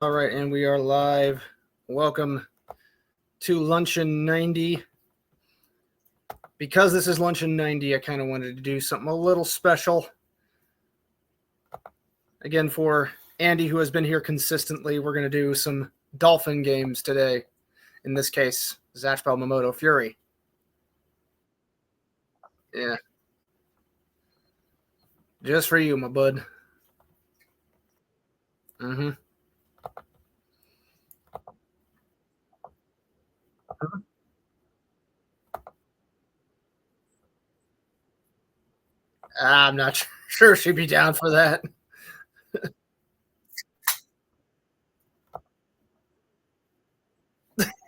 All right, and we are live. Welcome to Luncheon 90. Because this is Luncheon 90, I kind of wanted to do something a little special. Again, for Andy, who has been here consistently, we're going to do some Dolphin games today. In this case, Zatchbell Momoto Fury. Yeah. Just for you, my bud. Mm-hmm. I'm not sure she'd be down for that.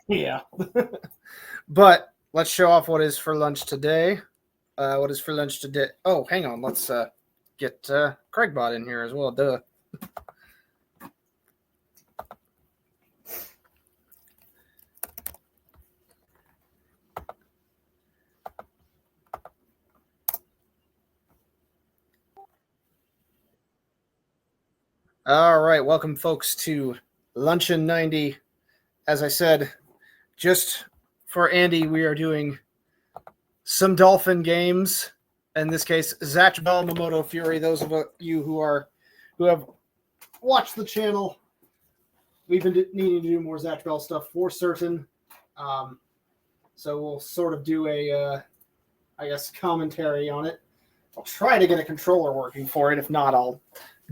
Yeah. But let's show off what is for lunch today. What is for lunch today? Oh, hang on. Let's get Craigbot in here as well. Duh. All right, welcome, folks, to Luncheon 90. As I said, just for Andy, we are doing some Dolphin games. In this case, Zatch Bell, Momoto Fury. Those of you who have watched the channel, we've been needing to do more Zatch Bell stuff for certain. So we'll sort of do a, I guess, commentary on it. I'll try to get a controller working for it. If not, I'll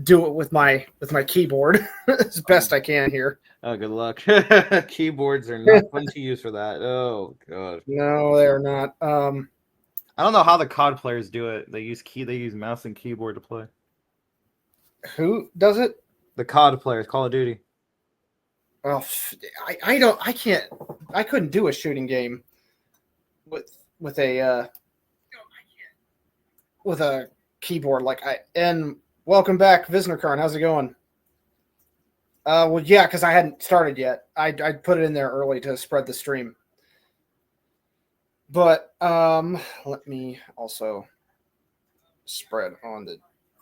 do it with my keyboard as best I can here. Oh, good luck. Keyboards are not fun to use for that. Oh god. No, they're not. I don't know how the COD players do it. They use mouse and keyboard to play. Who does it? The COD players, Call of Duty. Well, I couldn't do a shooting game with a with a keyboard like I. And welcome back, Visnerkarn. How's it going? Well, yeah, because I hadn't started yet. I put it in there early to spread the stream. But let me also spread on the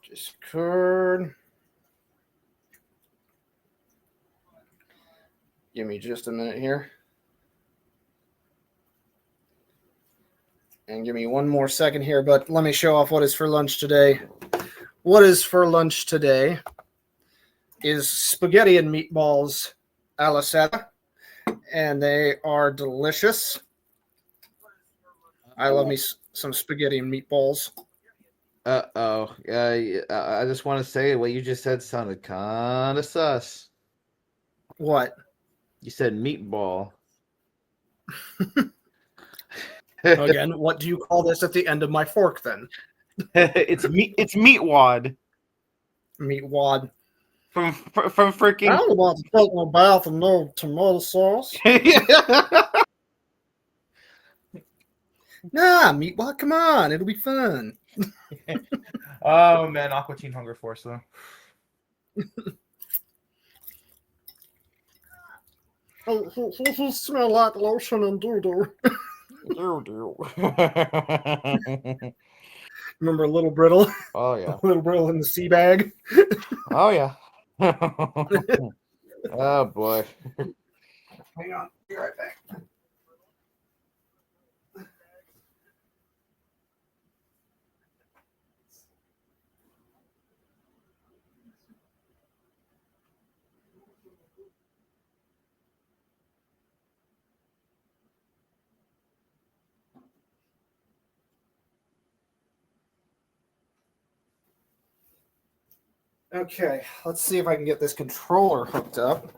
Discord. Give me just a minute here. And give me one more second here, but let me show off what is for lunch today. What is for lunch today is spaghetti and meatballs a la seta, and they are delicious. I love me some spaghetti and meatballs. Uh-oh. I just want to say what you just said sounded kind of sus. What? You said meatball. Again, what do you call this at the end of my fork then? It's meatwad. Meatwad. From freaking. I don't want to take my bath in no tomato sauce. Nah, meatwad, come on, it'll be fun. Oh man, Aqua Teen Hunger Force though. He smell like lotion and doo-doo. Remember Little Brittle? Oh yeah. Little Brittle in the sea bag. Oh yeah. Oh boy. Hang on, be right back. Okay, let's see if I can get this controller hooked up.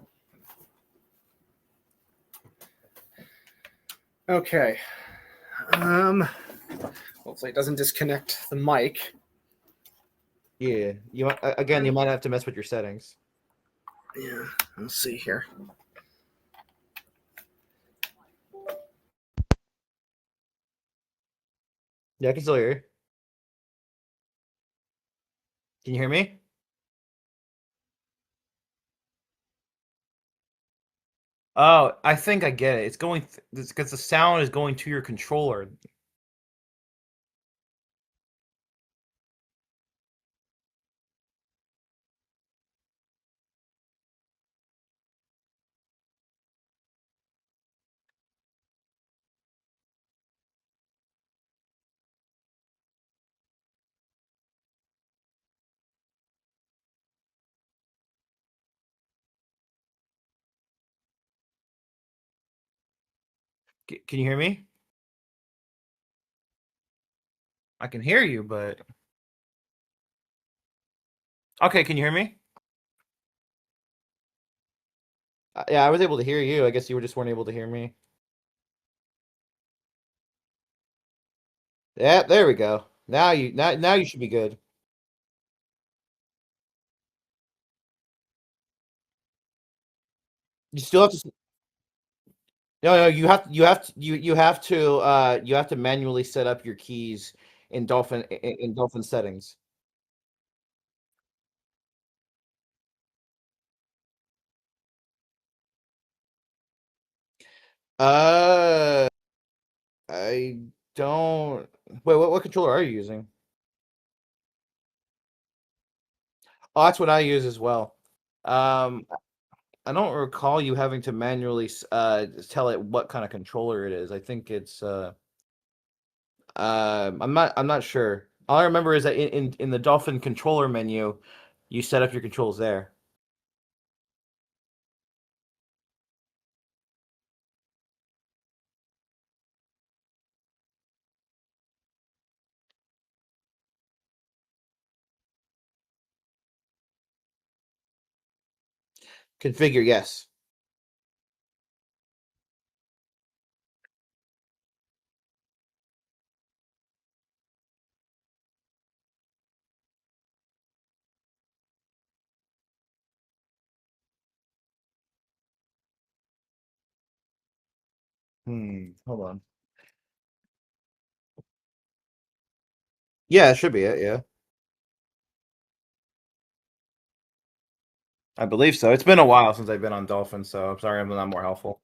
Okay. Hopefully it doesn't disconnect the mic. Yeah. You might have to mess with your settings. Yeah, let's see here. Yeah, I can still hear you. Can you hear me? Oh, I think I get it. It's going because the sound is going to your controller. Can you hear me? I can hear you, but okay. Can you hear me? Yeah, I was able to hear you. I guess you just weren't able to hear me. Yeah, there we go. Now you should be good. You still have to. No, you have to manually set up your keys in Dolphin settings. Uh, I don't. Wait, what controller are you using? Oh, that's what I use as well. Um, I don't recall you having to manually tell it what kind of controller it is. I think it's I'm not sure. All I remember is that in the Dolphin controller menu, you set up your controls there. Configure, yes. Hold on. Yeah, it should be it. Yeah, I believe so. It's been a while since I've been on Dolphin, so I'm sorry I'm not more helpful.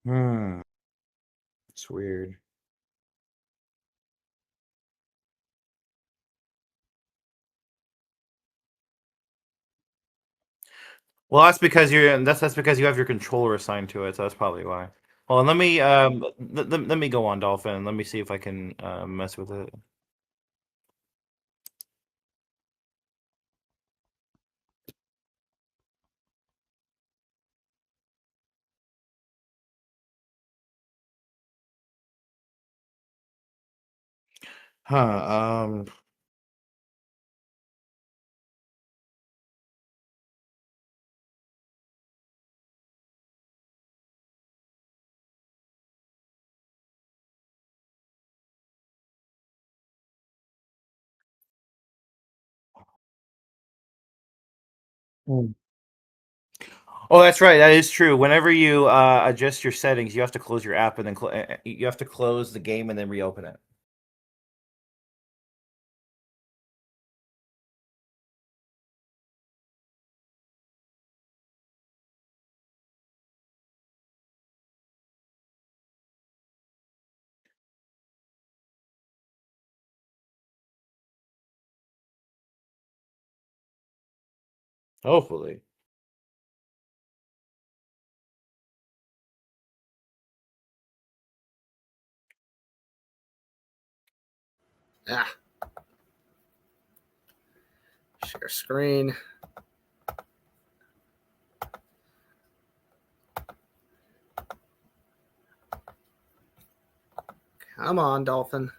Hmm, it's weird. Well, that's because you have your controller assigned to it, so that's probably why. Well, let me go on Dolphin and let me see if I can mess with it. Huh. Hmm. Oh, that's right. That is true. Whenever you adjust your settings, you have to close your app and then you have to close the game and then reopen it. Hopefully. Ah, share screen. Come on, Dolphin.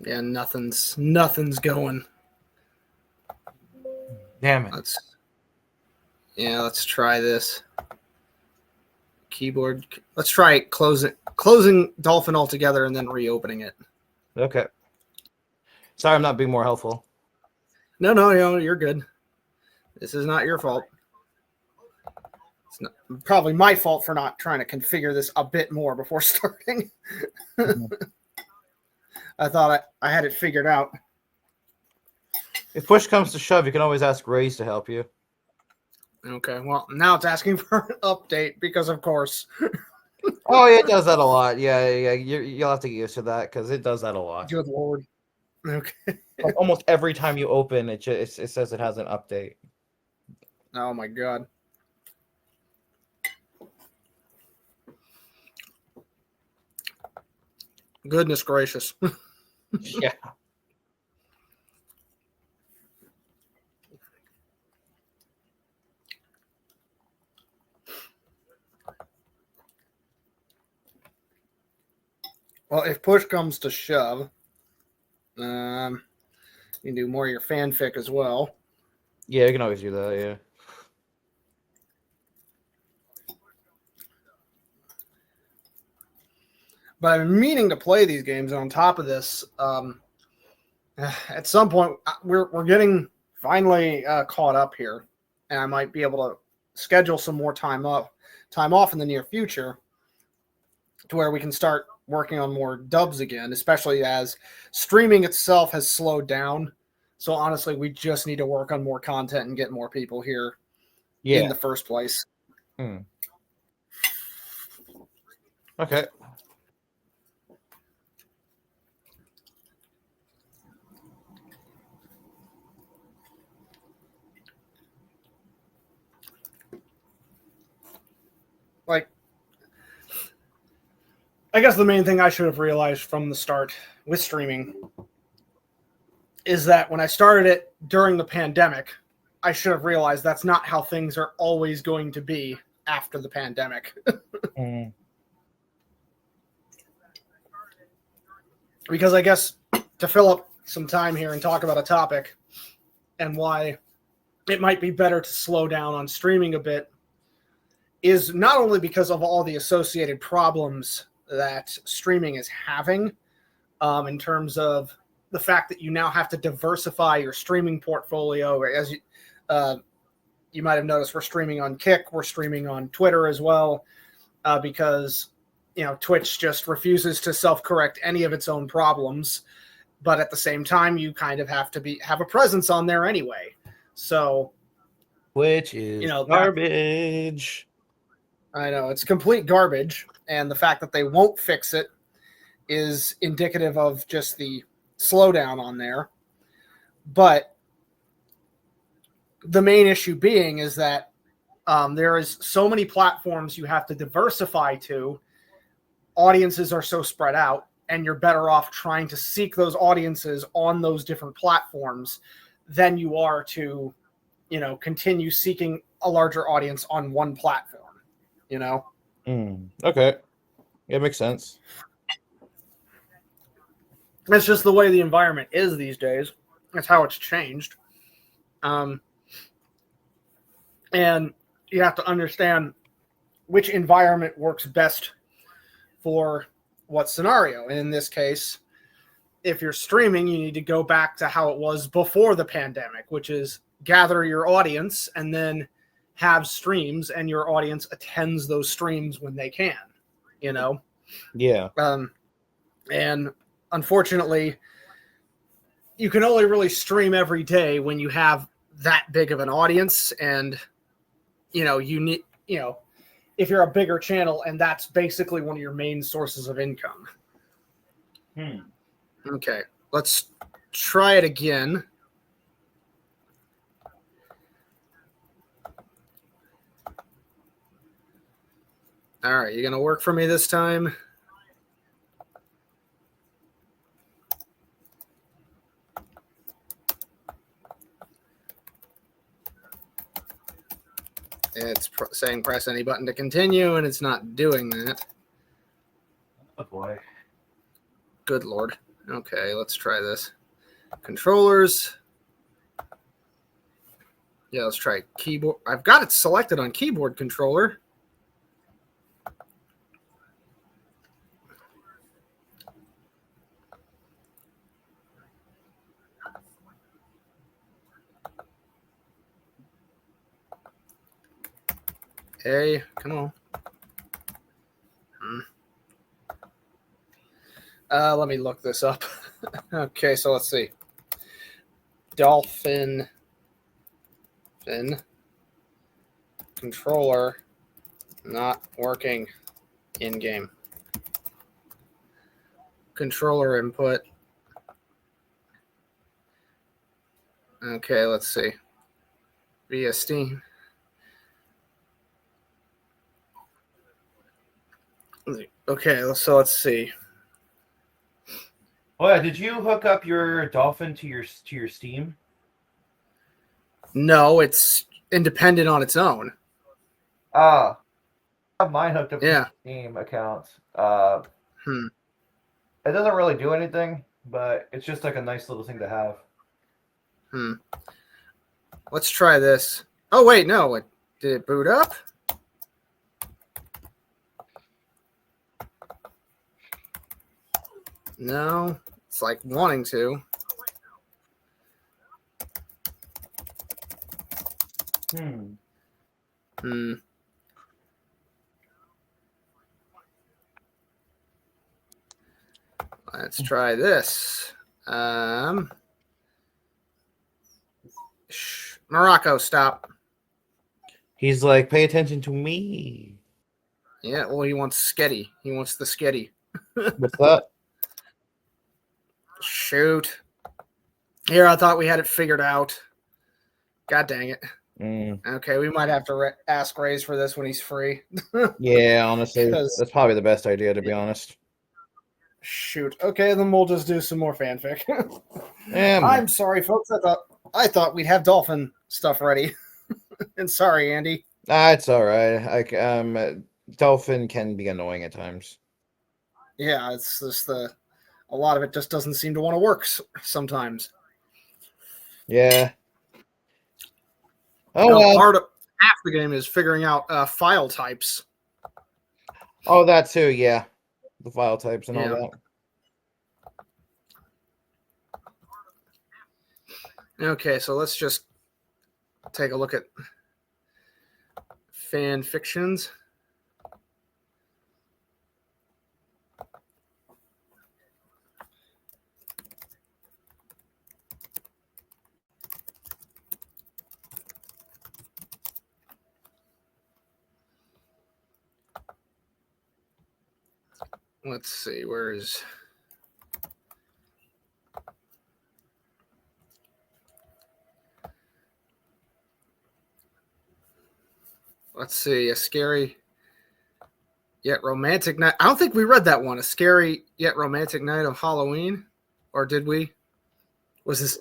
Yeah, nothing's going. Damn it. Let's try this. Keyboard. Let's try closing Dolphin altogether and then reopening it. Okay. Sorry, I'm not being more helpful. No, you're good. This is not your fault. It's not, probably my fault for not trying to configure this a bit more before starting. I thought I had it figured out. If push comes to shove, you can always ask Raze to help you. Okay, well, now it's asking for an update because, of course. Oh, yeah, it does that a lot. Yeah. You'll have to get used to that because it does that a lot. Good Lord. Okay. Like almost every time you open, it says it has an update. Oh, my God. Goodness gracious. Yeah. Well, if push comes to shove, you can do more of your fanfic as well. Yeah, you can always do that, yeah. But I've been meaning to play these games. On top of this, at some point, we're getting finally caught up here, and I might be able to schedule some more time off in the near future, to where we can start working on more dubs again, especially as streaming itself has slowed down. So honestly, we just need to work on more content and get more people here Yeah. in the first place. Okay. Like, I guess the main thing I should have realized from the start with streaming is that when I started it during the pandemic, I should have realized that's not how things are always going to be after the pandemic. Because I guess to fill up some time here and talk about a topic and why it might be better to slow down on streaming a bit is not only because of all the associated problems that streaming is having, in terms of the fact that you now have to diversify your streaming portfolio. As you might have noticed, we're streaming on Kick, we're streaming on Twitter as well, because Twitch just refuses to self-correct any of its own problems. But at the same time, you kind of have to have a presence on there anyway. So, which is garbage. I know, it's complete garbage, and the fact that they won't fix it is indicative of just the slowdown on there. But the main issue being is that there is so many platforms you have to diversify to. Audiences are so spread out, and you're better off trying to seek those audiences on those different platforms than you are to, continue seeking a larger audience on one platform, Okay. Yeah, makes sense. It's just the way the environment is these days. That's how it's changed. And you have to understand which environment works best for what scenario. And in this case, if you're streaming, you need to go back to how it was before the pandemic, which is gather your audience and then have streams, and your audience attends those streams when they can, Yeah. And unfortunately, you can only really stream every day when you have that big of an audience, and you need, if you're a bigger channel and that's basically one of your main sources of income. Okay, let's try it again. All right, you gonna work for me this time? It's saying press any button to continue, and it's not doing that. Oh boy. Good Lord. Okay, let's try this. Controllers. Yeah, let's try keyboard. I've got it selected on keyboard controller. Hey, come on. Let me look this up. Okay, so let's see. Dolphin controller not working in game. Controller input. Okay, let's see. Via Steam. Okay, so let's see. Oh yeah, did you hook up your Dolphin to your Steam? No, it's independent on its own. Ah, I have mine hooked up to Yeah. my Steam account. Hmm. It doesn't really do anything, but it's just like a nice little thing to have. Hmm. Let's try this. Oh wait, no. Did it boot up? No. It's like wanting to. Hmm. Let's try this. Morocco, stop. He's like, pay attention to me. Yeah, well, he wants sketty. He wants the sketty. What's that? Shoot. Here, I thought we had it figured out. God dang it. Okay, we might have to ask Ray's for this when he's free. Yeah, honestly, 'Cause- that's probably the best idea, to be honest. Shoot. Okay, then we'll just do some more fanfic. Yeah, I'm sorry, folks. I thought we'd have Dolphin stuff ready. And sorry, Andy. it's all right. Dolphin can be annoying at times. Yeah, it's just a lot of it just doesn't seem to want to work sometimes. Yeah. Oh well. Part of half the game is figuring out file types. Oh, that too. Yeah, the file types and all that. Okay, so let's just take a look at fan fictions. Let's see, where is... Let's see, a scary yet romantic night. I don't think we read that one. A scary yet romantic night of Halloween, or did we? Was this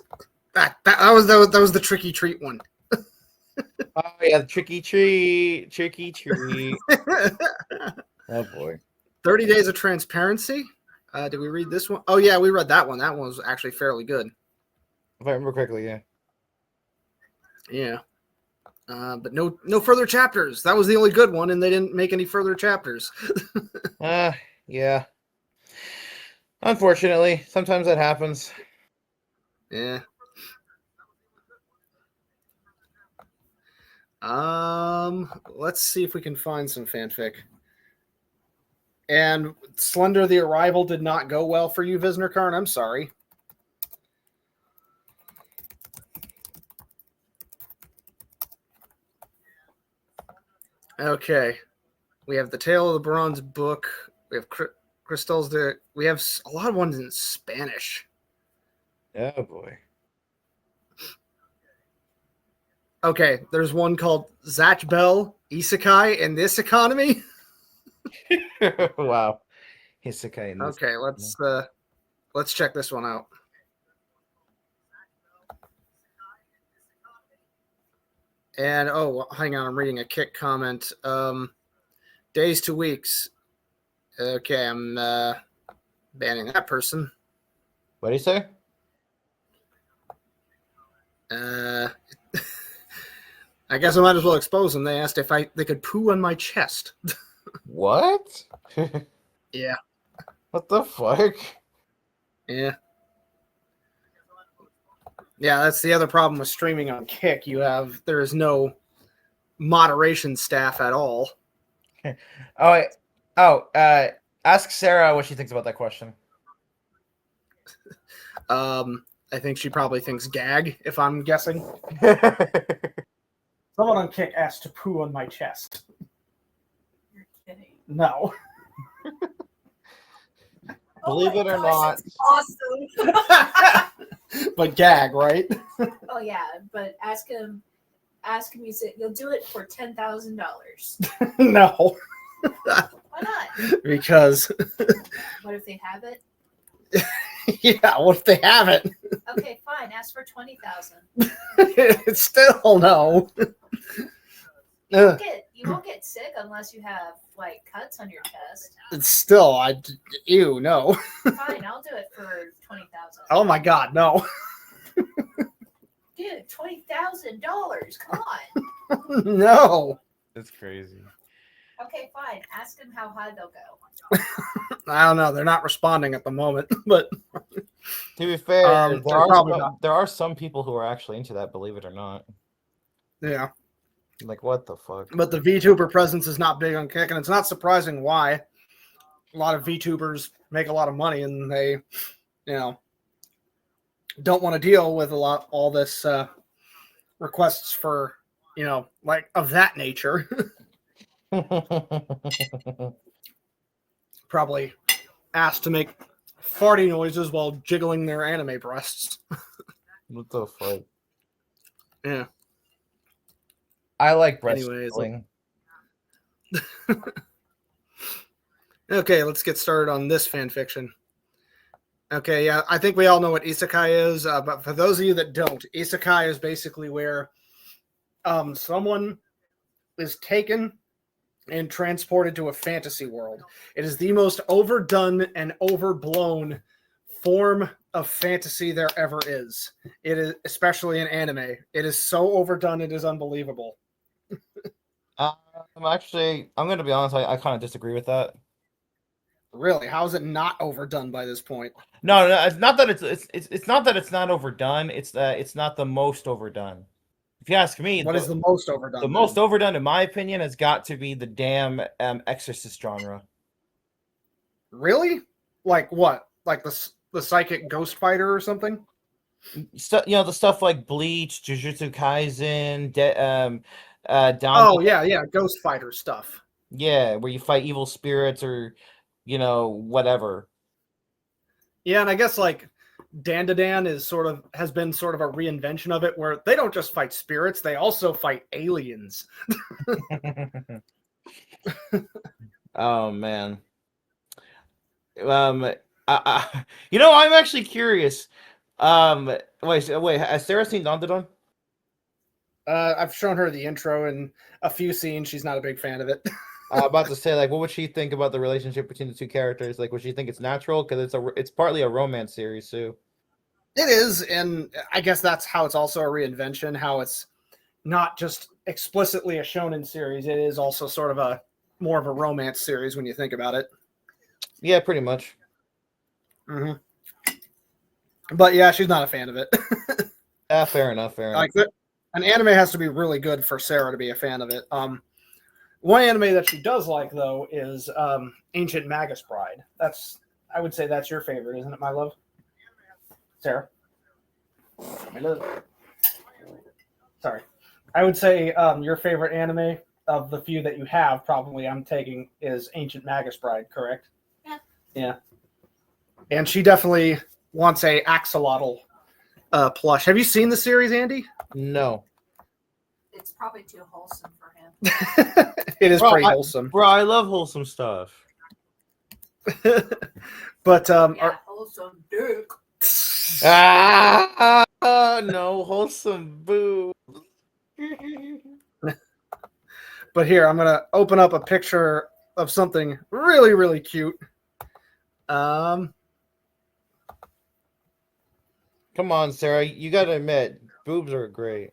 that was the tricky treat one? Oh yeah, the tricky treat. Oh boy. 30 Days of Transparency. Did we read this one? Oh yeah, we read that one. That one was actually fairly good. If I remember correctly, yeah. Yeah. But no further chapters. That was the only good one, and they didn't make any further chapters. Yeah. Unfortunately, sometimes that happens. Yeah. Let's see if we can find some fanfic. And Slender the Arrival did not go well for you, Visnerkarn. I'm sorry. Okay. We have the Tale of the Bronze Book. We have Crystals. We have a lot of ones in Spanish. Oh boy. Okay, there's one called Zatch Bell Isekai in This Economy. Wow. Isekai in this. Okay, let's check this one out. And hang on, I'm reading a Kick comment. Days to weeks. Okay, I'm banning that person. What do you say? I guess I might as well expose them. They asked if they could poo on my chest. What? Yeah. What the fuck? Yeah. Yeah, that's the other problem with streaming on Kick. There is no moderation staff at all. Ask Sarah what she thinks about that question. I think she probably thinks gag, if I'm guessing. Someone on Kick asked to poo on my chest. You're kidding. No. Believe it or not. Awesome. But gag, right? Oh yeah, but ask him. You say you'll do it for $10,000. No. Why not? Because What if they have it? Yeah, what if they haven't? Okay, fine. Ask for 20,000. It's still no. Ugh, You won't get sick unless you have like cuts on your chest. it's still, ew, no. Fine, I'll do it for 20,000. Oh my god, no. Dude, $20,000. Come on. No. That's crazy. Okay, fine. Ask them how high they'll go. I don't know. They're not responding at the moment, but To be fair, they're probably not. there are some people who are actually into that, believe it or not. Yeah. Like, what the fuck? But the VTuber presence is not big on Kick, and it's not surprising why. A lot of VTubers make a lot of money, and they, don't want to deal with all this requests for, like of that nature. Probably asked to make farty noises while jiggling their anime breasts. What the fuck? Yeah. I like breast Anyways, jiggling. Okay, let's get started on this fan fiction. Okay, yeah, I think we all know what isekai is, but for those of you that don't, isekai is basically where someone is taken and transported to a fantasy world. It is the most overdone and overblown form of fantasy there ever is. It is, especially in anime. It is so overdone, it is unbelievable. I'm going to be honest. I kind of disagree with that. Really, how is it not overdone by this point? No, it's not that it's not that it's not overdone. It's that it's not the most overdone. If you ask me, What is the most overdone? The most overdone, in my opinion, has got to be the damn Exorcist genre. Really? Like what? Like the psychic ghost fighter or something? The stuff like Bleach, Jujutsu Kaisen, down. Oh yeah, ghost fighter stuff. Yeah, where you fight evil spirits or, whatever. Yeah, and I guess like Dandadan has been sort of a reinvention of it, where they don't just fight spirits; they also fight aliens. Oh man. I'm actually curious. Wait, has Sarah seen Dandadan? I've shown her the intro and a few scenes. She's not a big fan of it. About to say, like, what would she think about the relationship between the two characters? Like, would she think it's natural? Because it's partly a romance series too. It is, and I guess that's how it's also a reinvention. How it's not just explicitly a shonen series; it is also sort of more of a romance series when you think about it. Yeah, pretty much. Mm-hmm. But yeah, she's not a fan of it. Fair enough. Like an anime has to be really good for Sarah to be a fan of it. One anime that she does like though is Ancient Magus Bride. I would say that's your favorite, isn't it, my love? Sarah? My love. Sorry. I would say your favorite anime of the few that you have, probably I'm taking, is Ancient Magus Bride, correct? Yeah. Yeah. And she definitely wants a axolotl plush. Have you seen the series, Andy? No. It's probably too wholesome for him. It is pretty wholesome. Bro, I love wholesome stuff. But wholesome dick. No wholesome boo. But here, I'm gonna open up a picture of something really, really cute. Come on, Sarah. You gotta admit, boobs are great.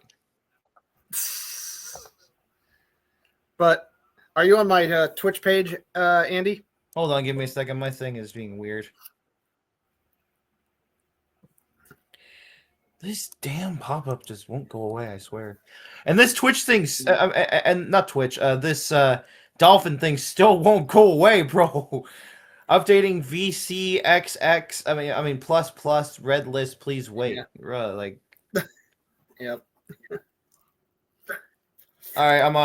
But are you on my Twitch page, Andy? Hold on, give me a second. My thing is being weird. This damn pop-up just won't go away, I swear. And this Twitch thing, and not Twitch, this Dolphin thing still won't go away, bro. Updating VCXX, I mean plus red list, please wait. Yeah. Like, Yep. all right, I'm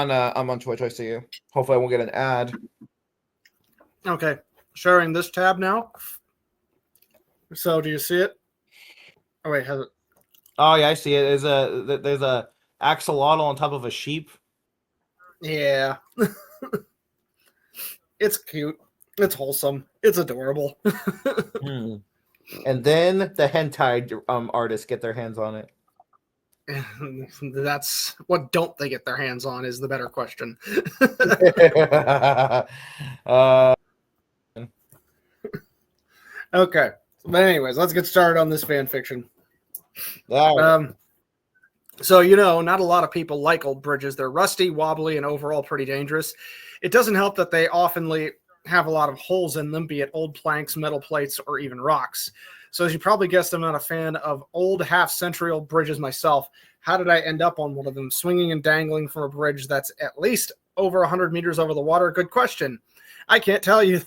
on Twitch. I see you. Hopefully, I won't get an ad. Okay, sharing this tab now. So, do you see it? Oh wait, has it? Oh yeah, I see it. There's a axolotl on top of a sheep. Yeah. It's cute. It's wholesome. It's adorable. And then the hentai artists get their hands on it. That's what don't they get their hands on is the better question. uh, Okay. But anyways, let's get started on this fan fiction. all right. So, not a lot of people like old bridges. They're rusty, wobbly, and overall pretty dangerous. It doesn't help that they often have a lot of holes in them, be it old planks, metal plates, or even rocks. So as you probably guessed, I'm not a fan of old half-century-old bridges myself. How did I end up on one of them, swinging and dangling from a bridge that's at least over 100 meters over the water? Good question. I can't tell you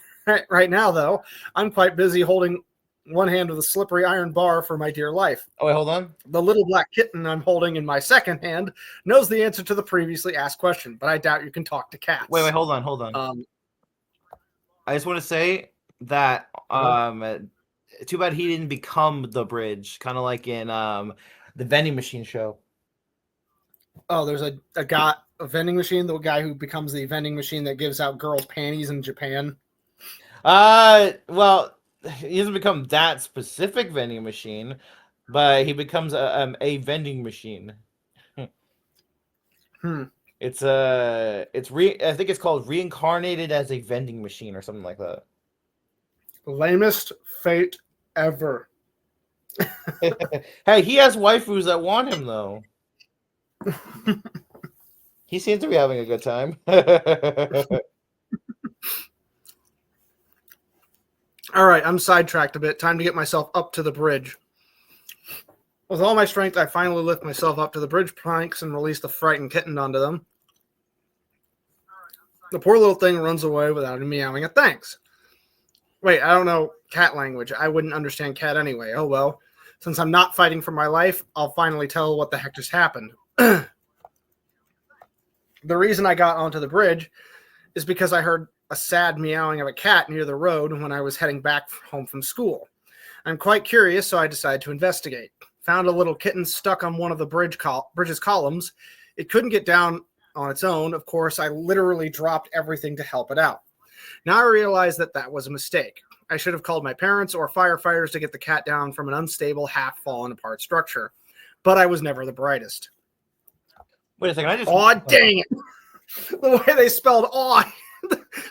right now, though. I'm quite busy holding one hand with a slippery iron bar for my dear life. Oh, wait, hold on. The little black kitten I'm holding in my second hand knows the answer to the previously asked question, but I doubt you can talk to cats. Wait, hold on. I just want to say that too bad he didn't become the bridge, kind of like in the vending machine show. Oh, there's a vending machine, the guy who becomes the vending machine that gives out girls' panties in Japan. Well, he doesn't become that specific vending machine, but he becomes a vending machine. I think it's called reincarnated as a vending machine or something like that. Lamest fate ever. Hey, he has waifus that want him though. He seems to be having a good time. All right, I'm sidetracked a bit. Time to get myself up to the bridge. With all my strength, I finally lift myself up to the bridge planks and release the frightened kitten onto them. The poor little thing runs away without meowing a thanks. Wait, I don't know cat language. I wouldn't understand cat anyway. Oh well. Since I'm not fighting for my life, I'll finally tell what the heck just happened. The reason I got onto the bridge is because I heard a sad meowing of a cat near the road when I was heading back home from school. I'm quite curious, so I decided to investigate. Found a little kitten stuck on one of the bridge's columns. It couldn't get down on its own. Of course, I literally dropped everything to help it out. Now I realize that was a mistake. I should have called my parents or firefighters to get the cat down from an unstable, half-fallen apart structure. But I was never the brightest. Wait a second, Aw, dang it. The way they spelled aw.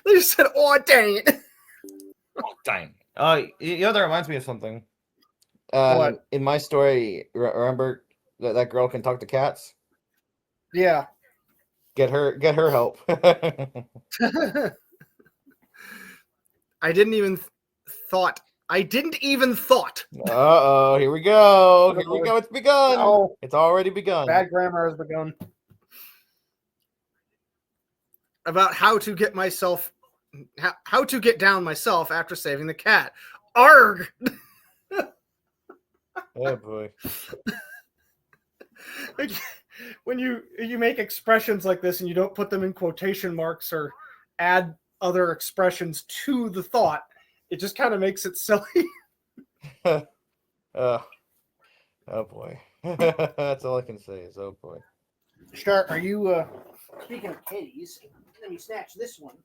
They just said, aw, dang it. Oh, dang. That reminds me of something. What? In my story, remember that girl can talk to cats? Yeah. Get her help. I didn't even thought. Uh-oh, here we go. Here we go. It's begun. Oh, it's already begun. bad grammar has begun. About how to get down myself after saving the cat. Arg! Oh boy. When you make expressions like this and you don't put them in quotation marks or add other expressions to the thought, it just kind of makes it silly. Oh boy. That's all I can say is oh boy. Start, are you speaking of kitties, let me snatch this one.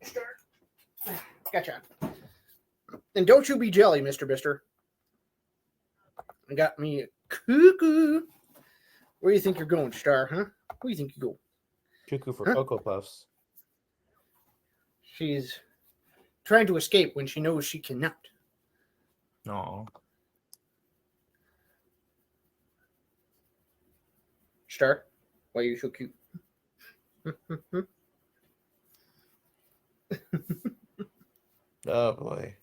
Start. Gotcha. And don't you be jelly, Mr. Bister. I got me a cuckoo. Where do you think you're going, Star, huh? Where do you think you go? Cuckoo for Cocoa Puffs. She's trying to escape when she knows she cannot. No. Star, why are you so cute? Oh boy.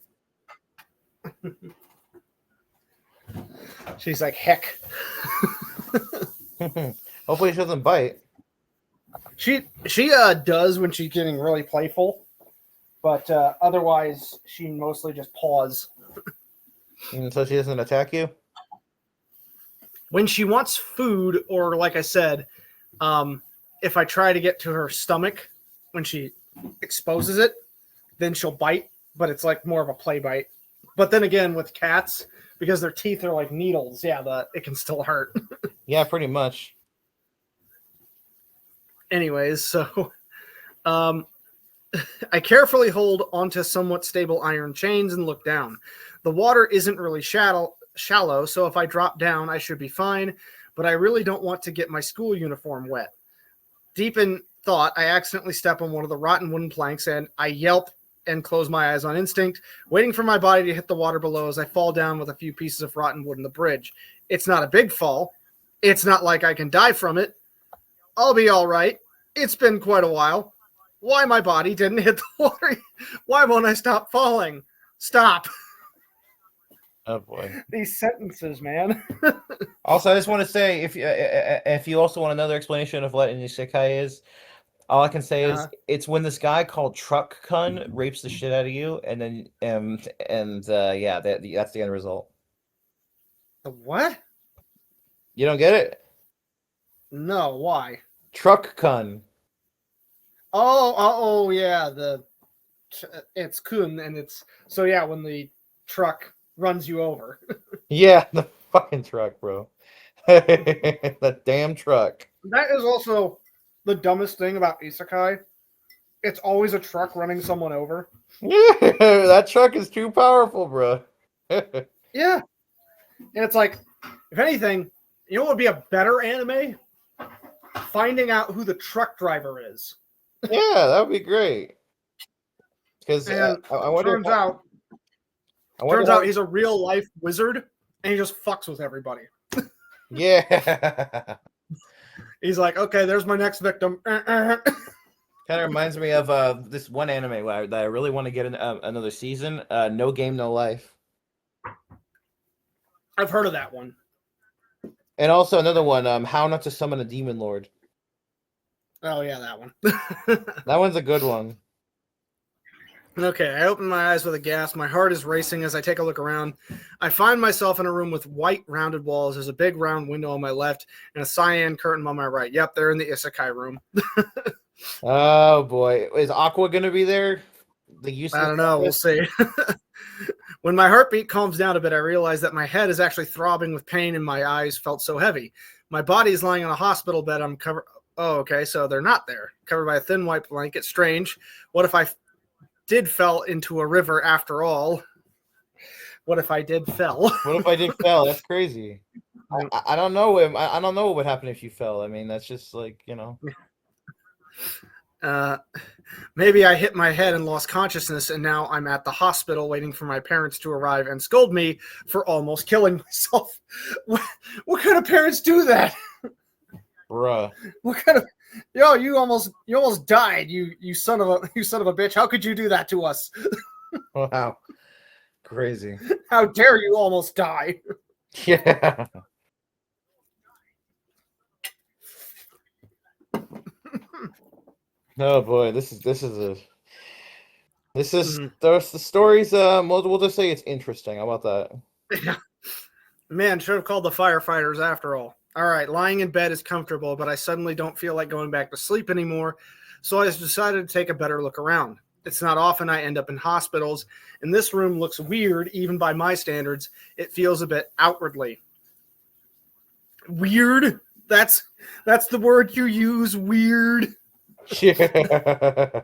She's like, heck. Hopefully she doesn't bite. She does when she's getting really playful, but otherwise she mostly just paws. And so she doesn't attack you? When she wants food, or like I said, if I try to get to her stomach when she exposes it, then she'll bite, but it's like more of a play bite. But then again, with cats, because their teeth are like needles, it can still hurt. Yeah, pretty much. Anyways, so I carefully hold onto somewhat stable iron chains and look down. The water isn't really shallow, so if I drop down, I should be fine, but I really don't want to get my school uniform wet. Deep in thought, I accidentally step on one of the rotten wooden planks, and I yelp and close my eyes on instinct, waiting for my body to hit the water below as I fall down with a few pieces of rotten wood in the bridge. It's not a big fall. It's not like I can die from it. I'll be all right. It's been quite a while. Why my body didn't hit the water? Why won't I stop falling? Stop. Oh boy. These sentences, man. Also, I just want to say, if you also want another explanation of what an isekai is, all I can say is it's when this guy called Truck Kun rapes the shit out of you, and then yeah, that's the end result. The what? You don't get it? No, why? Truck Kun. Oh, yeah. It's kun, and it's so yeah. When the truck runs you over. Yeah, the fucking truck, bro. That damn truck. That is also the dumbest thing about isekai. It's always a truck running someone over. Yeah, that truck is too powerful, bro. Yeah, and it's like, if anything, you know what would be a better anime? Finding out who the truck driver is. Yeah, that would be great. Because And I wonder. turns out he's a real life wizard, and he just fucks with everybody. Yeah. He's like, okay, there's my next victim. Kind of reminds me of this one anime that I really want to get another season. No Game, No Life. I've heard of that one. And also another one, How Not to Summon a Demon Lord. Oh yeah, that one. That one's a good one. Okay, I open my eyes with a gasp. My heart is racing as I take a look around. I find myself in a room with white rounded walls. There's a big round window on my left and a cyan curtain on my right. Yep, they're in the isekai room. Oh boy, is Aqua gonna be there? I don't know. We'll see. When my heartbeat calms down a bit, I realize that my head is actually throbbing with pain and my eyes felt so heavy. My body is lying on a hospital bed. I'm covered. Oh, okay, so they're not there. Covered by a thin white blanket. Strange. What if I did fell into a river after all? What if I did fell? What if I did fell? That's crazy. I don't know. I don't know what would happen if you fell. I mean, that's just like, you know. Maybe I hit my head and lost consciousness, and now I'm at the hospital waiting for my parents to arrive and scold me for almost killing myself. What kind of parents do that? Bruh. What kind of you almost died, you son of a bitch. How could you do that to us? Wow. Crazy. How dare you almost die? Yeah. Oh boy, this is the stories. We'll just say it's interesting. How about that? Man, should have called the firefighters after all. All right, lying in bed is comfortable, but I suddenly don't feel like going back to sleep anymore, so I decided to take a better look around. It's not often I end up in hospitals, and this room looks weird even by my standards. It feels a bit outwardly weird. That's the word you use, weird. Yeah.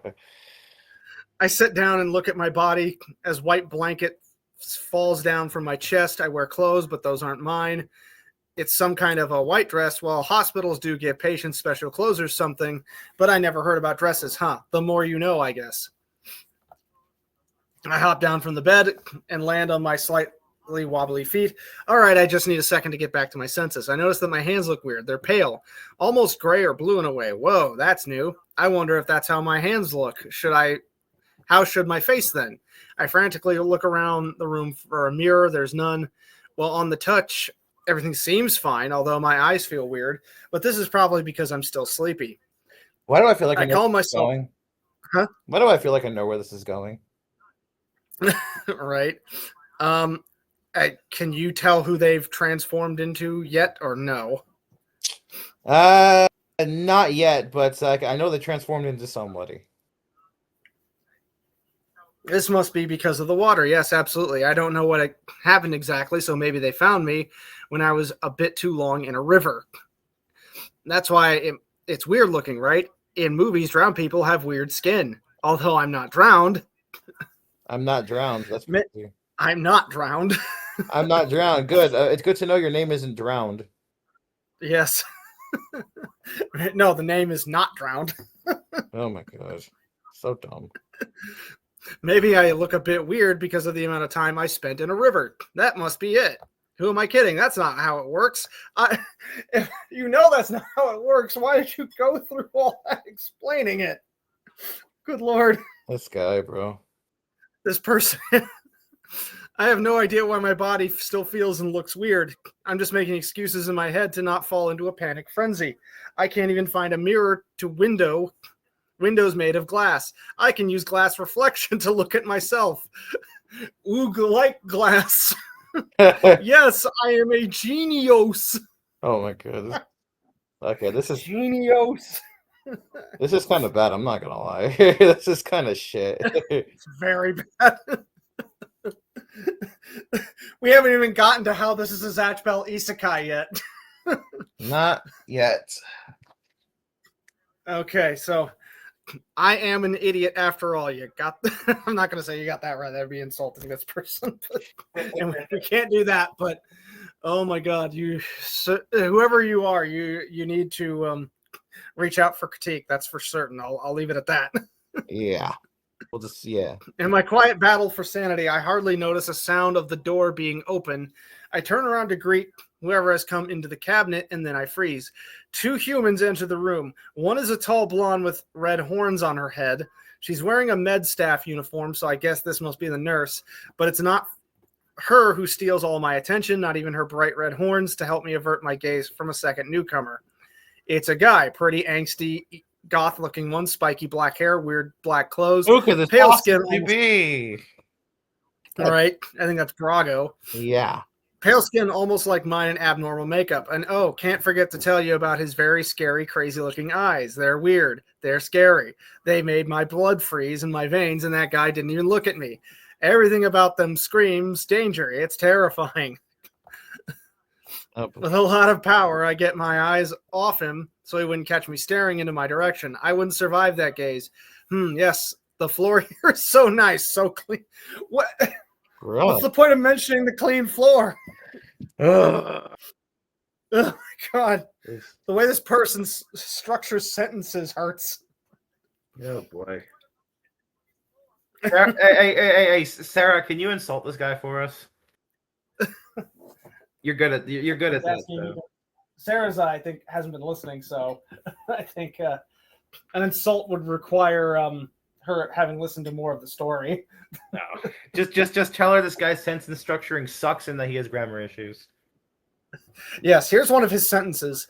I sit down and look at my body as white blanket falls down from my chest. I wear clothes, but those aren't mine. It's some kind of a white dress. Well, hospitals do give patients special clothes or something, but I never heard about dresses, huh? The more you know, I guess. I hop down from the bed and land on my slightly wobbly feet. All right, I just need a second to get back to my senses. I notice that my hands look weird. They're pale, almost gray or blue in a way. Whoa, that's new. I wonder if that's how my hands look. How should my face then? I frantically look around the room for a mirror. There's none. Well, on the touch, everything seems fine, although my eyes feel weird. But this is probably because I'm still sleepy. Why do I feel like I know call where this is myself, going? huh? Why do I feel like I know where this is going? Right. Can you tell who they've transformed into yet, or no? Not yet, but I know they transformed into somebody. This must be because of the water. Yes, absolutely. I don't know what happened exactly, so maybe they found me when I was a bit too long in a river. That's why it's weird looking, right? In movies, drowned people have weird skin. Although I'm not drowned. I'm not drowned. That's Mi- crazy. I'm not drowned. I'm not drowned. Good. It's good to know your name isn't drowned. Yes. No, the name is not drowned. Oh my god. So dumb. Maybe I look a bit weird because of the amount of time I spent in a river. That must be it. Who am I kidding? That's not how it works. If you know that's not how it works, why did you go through all that explaining it? Good Lord. This guy, bro. This person. I have no idea why my body still feels and looks weird. I'm just making excuses in my head to not fall into a panic frenzy. I can't even find a mirror to windows made of glass. I can use glass reflection to look at myself. Oog like glass. Yes, I am a genius. Oh my god. Okay, this is Genius. kind of bad. I'm not gonna lie. This is kind of shit. It's very bad. We haven't even gotten to how this is a Zatch Bell isekai yet. Not yet. Okay, so I am an idiot after all. You got I'm not going to say you got that right. That'd be insulting this person. And we can't do that, but oh my god, whoever you are, you need to reach out for critique. That's for certain. I'll leave it at that. Yeah. We'll just In my quiet battle for sanity, I hardly notice a sound of the door being open. I turn around to greet whoever has come into the cabinet, and then I freeze. 2 humans enter the room. One is a tall blonde with red horns on her head. She's wearing a med staff uniform, so I guess this must be the nurse. But it's not her who steals all my attention, not even her bright red horns to help me avert my gaze from a second newcomer. It's a guy, pretty angsty, goth-looking one, spiky black hair, weird black clothes, Who could this pale skin. possibly be? All right, I think that's Brago. Yeah. Pale skin, almost like mine, and abnormal makeup. And oh, can't forget to tell you about his very scary, crazy-looking eyes. They're weird. They're scary. They made my blood freeze in my veins, and that guy didn't even look at me. Everything about them screams danger. It's terrifying. With a lot of power, I get my eyes off him so he wouldn't catch me staring into my direction. I wouldn't survive that gaze. Yes, the floor here is so nice, so clean. What? What's the point of mentioning the clean floor? Oh my god. The way this person structures sentences hurts. Oh boy. Sarah, hey, Sarah, can you insult this guy for us? You're good at that. So. Sarah's, I think, hasn't been listening, so I think an insult would require her having listened to more of the story. No, just tell her this guy's sentence structuring sucks and that he has grammar issues. Yes, here's one of his sentences.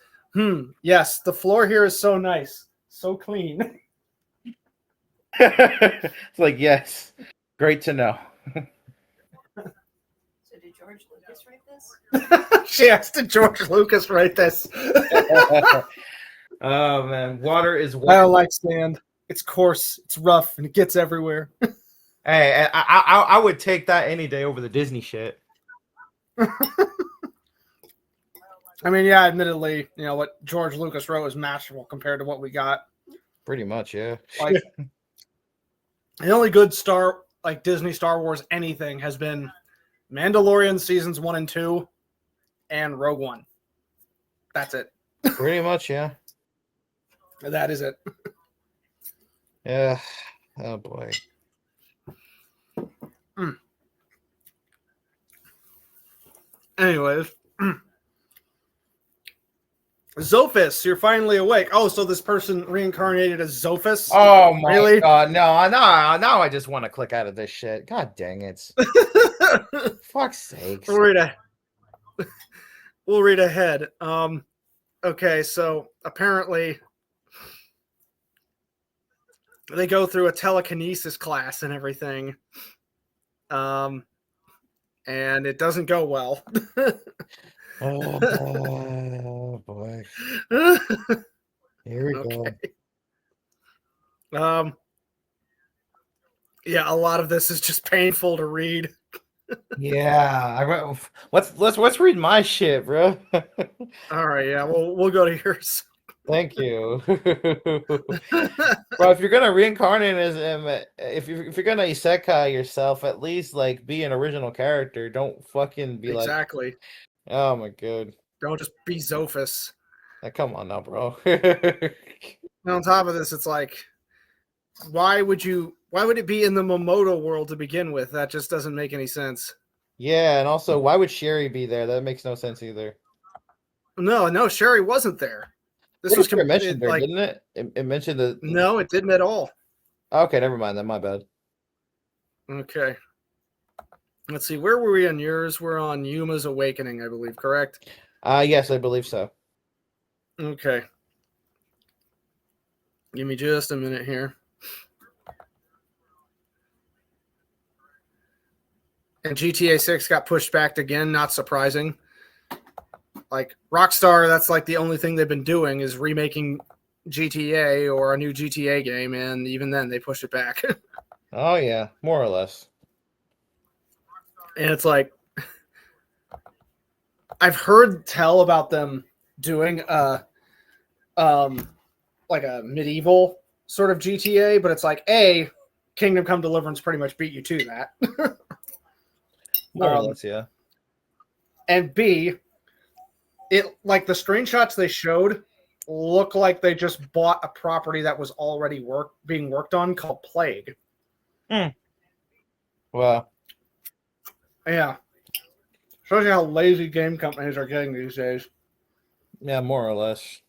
Yes, the floor here is so nice, so clean. It's like, yes, great to know. So did George Lucas write this? She asked did George Lucas write this. Oh man, water is wet. I don't like sand. It's coarse, it's rough, and it gets everywhere. Hey, I would take that any day over the Disney shit. I mean, yeah, admittedly, what George Lucas wrote is masterful compared to what we got. Pretty much, yeah. Like, the only good Disney Star Wars anything has been Mandalorian seasons 1 and 2 and Rogue One. That's it. Pretty much, yeah. That is it. Yeah. Oh boy. Anyways. Zophis, you're finally awake. Oh, so this person reincarnated as Zophis? Oh my Really? god, no, now I just want to click out of this shit. God dang it. Fuck's sakes. We'll read ahead. Okay, so apparently they go through a telekinesis class and everything. And it doesn't go well. Oh boy. Here we go. Yeah, a lot of this is just painful to read. Yeah, let's read my shit, bro. All right, yeah, we'll go to yours. Thank you. Well, if you're gonna reincarnate as him, if you're gonna isekai yourself, at least like be an original character. Don't fucking be like, Exactly. oh my god. Don't just be Zophis. Like, come on now, bro. And on top of this, it's like, why would it be in the Momoto world to begin with? That just doesn't make any sense. Yeah, and also, why would Sherry be there? That makes no sense either. No, Sherry wasn't there. This This was was mentioned there, like, didn't it? It mentioned the. no, it didn't at all. Okay, never mind. Then my bad. Okay. Let's see. Where were we on yours? We're on Yuma's Awakening, I believe, correct? Yes, I believe so. Okay. Give me just a minute here. And GTA 6 got pushed back again, not surprising. Like Rockstar, that's like the only thing they've been doing is remaking GTA or a new GTA game, and even then they pushed it back. Oh yeah, more or less. And it's like, I've heard tell about them doing like a medieval sort of GTA, but it's like, A, Kingdom Come Deliverance pretty much beat you to that. More or less, yeah. And B, it like the screenshots they showed look like they just bought a property that was already being worked on called Plague. Well, Yeah. Shows you how lazy game companies are getting these days. yeah, more or less.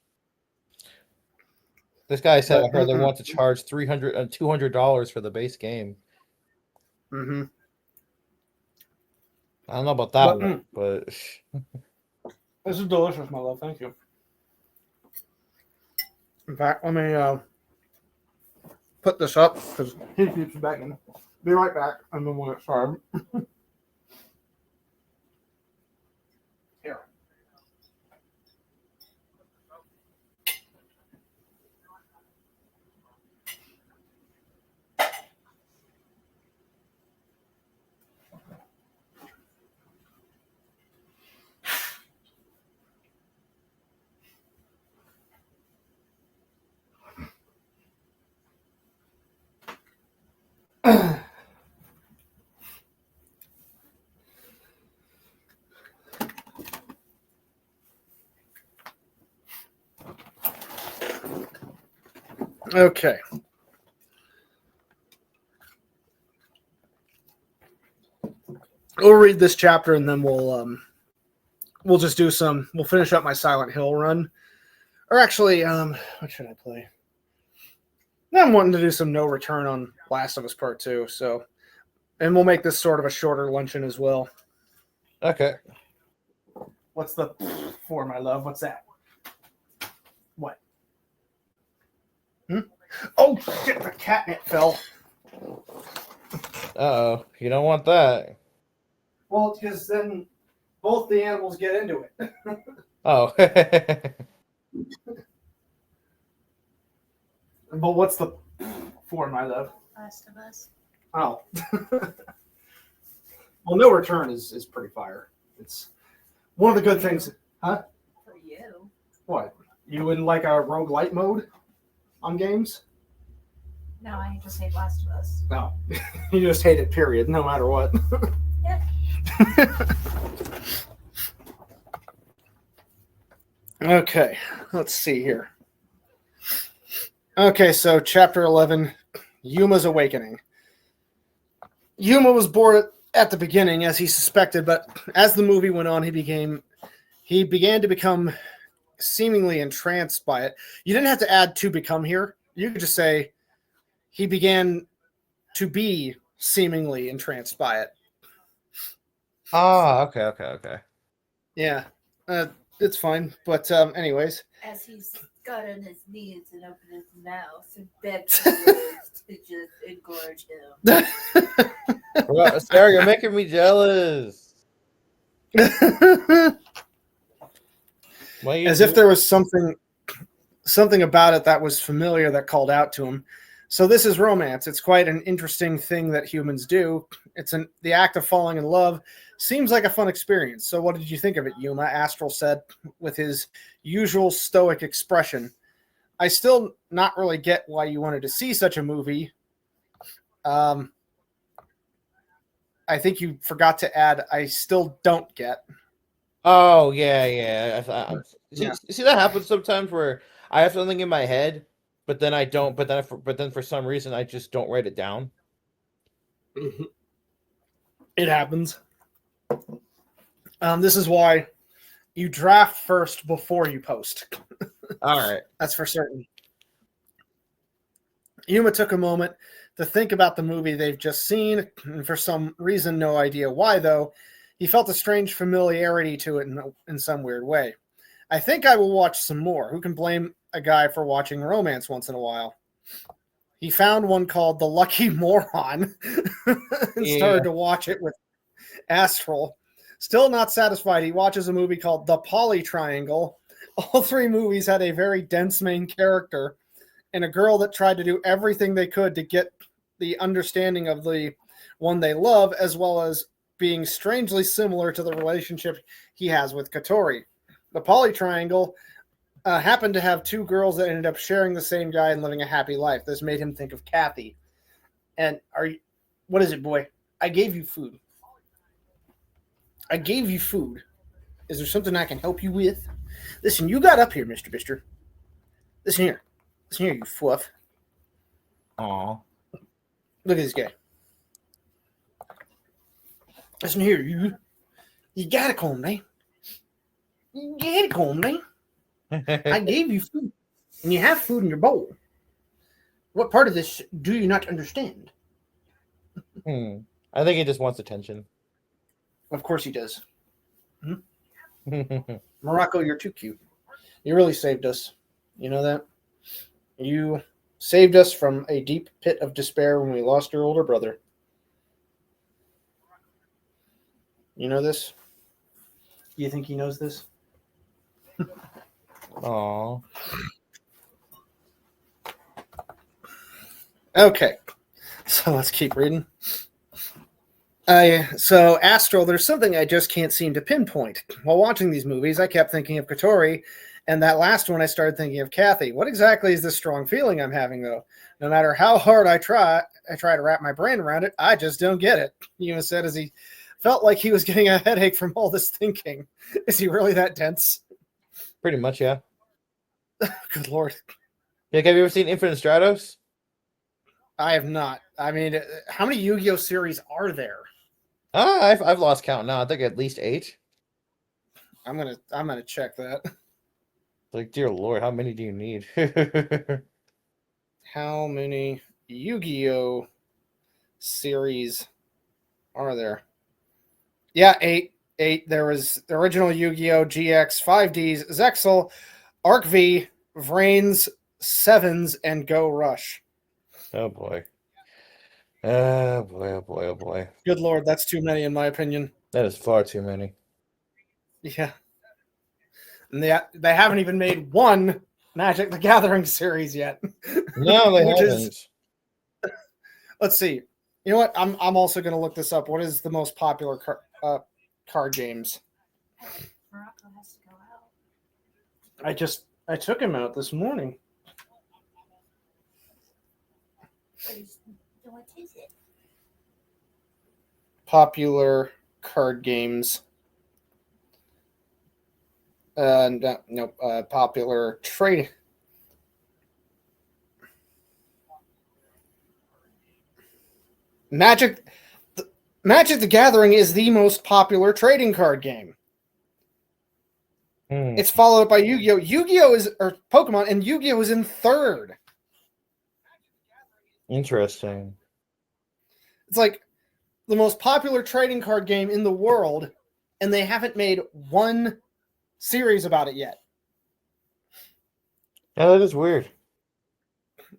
This guy said I heard they want to charge $200 for the base game. Mm-hmm. I don't know about that one, but This is delicious, my love. Thank you. In fact, let me put this up because he keeps begging. Be right back, and then we'll get started. Here. Okay. We'll read this chapter and then we'll just do we'll finish up my Silent Hill run. Or actually, what should I play? I'm wanting to do some No Return on Last of Us Part 2, so and we'll make this sort of a shorter luncheon as well. okay. What's the for, my love? What's that? What? Oh shit, the catnip fell. Uh-oh. You don't want that. Well, because then both the animals get into it. Oh. But what's the for, my love? Last of Us. Oh. Well, No Return is pretty fire. It's one of the good things. Huh? For you. What? You wouldn't like a roguelite mode on games? No, I just hate Last of Us. No. You just hate it, period, no matter what. Yeah. Okay, let's see here. Okay, so chapter 11, Yuma's Awakening. Yuma was bored at the beginning, as he suspected, but as the movie went on, he began to become seemingly entranced by it. You didn't have to add to become here. You could just say he began to be seemingly entranced by it. Ah, okay. Yeah, it's fine. But anyways. As he's got on his knees and opened his mouth and begged for words to just engorge him. Well, Sarah, you're making me jealous. As if there was something about it that was familiar that called out to him. So this is romance. It's quite an interesting thing that humans do. The act of falling in love seems like a fun experience. So what did you think of it, Yuma? Astral said with his usual stoic expression. I still not really get why you wanted to see such a movie. I think you forgot to add, I still don't get. Oh yeah. Yeah. See, that happens sometimes where I have something in my head, but then I don't. But then for some reason I just don't write it down. It happens. This is why you draft first before you post. All right. That's for certain. Yuma took a moment to think about the movie they've just seen, and for some reason, no idea why, though, he felt a strange familiarity to it in some weird way. I think I will watch some more. Who can blame a guy for watching romance once in a while? He found one called The Lucky Moron and started to watch it with Astral. Still not satisfied, he watches a movie called The Poly Triangle. All three movies had a very dense main character and a girl that tried to do everything they could to get the understanding of the one they love, as well as being strangely similar to the relationship he has with Katori. The Poly Triangle happened to have two girls that ended up sharing the same guy and living a happy life. This made him think of Kathy. And what is it, boy? I gave you food. I gave you food. Is there something I can help you with? Listen, you got up here, Mr. Bister. Listen here. Listen here, you fluff. Aw. Look at this guy. Listen here, you. You gotta calm down. You gotta calm down. I gave you food. And you have food in your bowl. What part of this do you not understand? I think he just wants attention. Of course he does. Morocco, you're too cute. You really saved us. You know that? You saved us from a deep pit of despair when we lost your older brother. You know this? You think he knows this? Aw. Okay. So let's keep reading. So Astral, there's something I just can't seem to pinpoint. While watching these movies, I kept thinking of Katori, and that last one I started thinking of Kathy. What exactly is this strong feeling I'm having, though? No matter how hard I try to wrap my brain around it, I just don't get it. Yuma said as he felt like he was getting a headache from all this thinking. Is he really that dense? Pretty much, yeah. Good Lord. Like, have you ever seen Infinite Stratos? I have not. I mean, how many Yu-Gi-Oh series are there? I've lost count now. I think at least 8. I'm gonna check that. Like, dear Lord, how many do you need? How many Yu-Gi-Oh series are there? Yeah, 8. There was the original Yu-Gi-Oh! GX, 5Ds, Zexal, Arc V, Vrains, Sevens, and Go Rush. Oh boy. Oh boy, oh boy, oh boy. Good Lord, that's too many in my opinion. That is far too many. Yeah. And they haven't even made one Magic the Gathering series yet. No, they Which haven't. Let's see. You know what? I'm also going to look this up. What is the most popular card games? Morocco has to go out. I took him out this morning. What is it? Popular card games. Popular trading. Magic the Gathering is the most popular trading card game. It's followed by Yu-Gi-Oh! Or Pokemon, and Yu-Gi-Oh! Is in third. Interesting. It's like the most popular trading card game in the world, and they haven't made one series about it yet. Yeah, that is weird.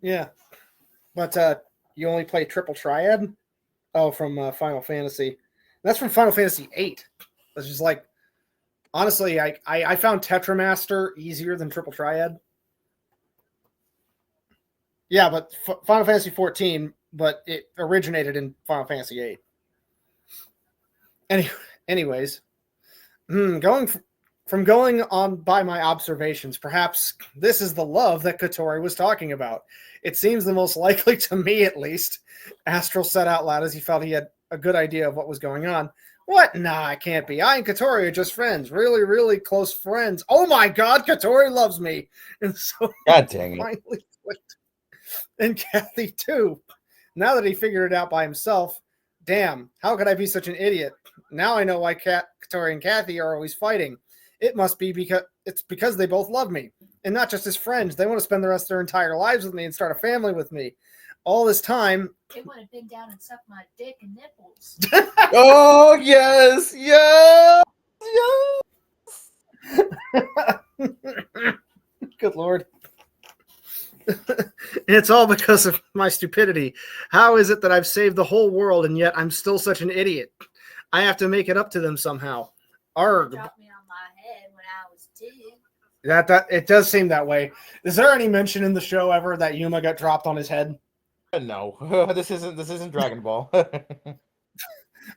Yeah. But you only play Triple Triad? Oh, from Final Fantasy. That's from Final Fantasy VIII. It's just like, honestly, I found Tetramaster easier than Triple Triad. Yeah, but Final Fantasy 14, but it originated in Final Fantasy VIII. Anyways, going From going on by my observations, perhaps this is the love that Katori was talking about. It seems the most likely to me, at least. Astral said out loud as he felt he had a good idea of what was going on. What? Nah, it can't be. I and Katori are just friends. Really, really close friends. Oh my god, Katori loves me. And so God dang it. finally clicked. And Kathy, too. Now that he figured it out by himself, damn, how could I be such an idiot? Now I know why Katori and Kathy are always fighting. It must be because they both love me. And not just as friends. They want to spend the rest of their entire lives with me and start a family with me. All this time. They want to bend down and suck my dick and nipples. Oh, yes. Yes. Yes. Good Lord. It's all because of my stupidity. How is it that I've saved the whole world and yet I'm still such an idiot? I have to make it up to them somehow. Arg. Dropped me on my head when I was 2. That it does seem that way. Is there any mention in the show ever that Yuma got dropped on his head? No, this isn't Dragon Ball. Well,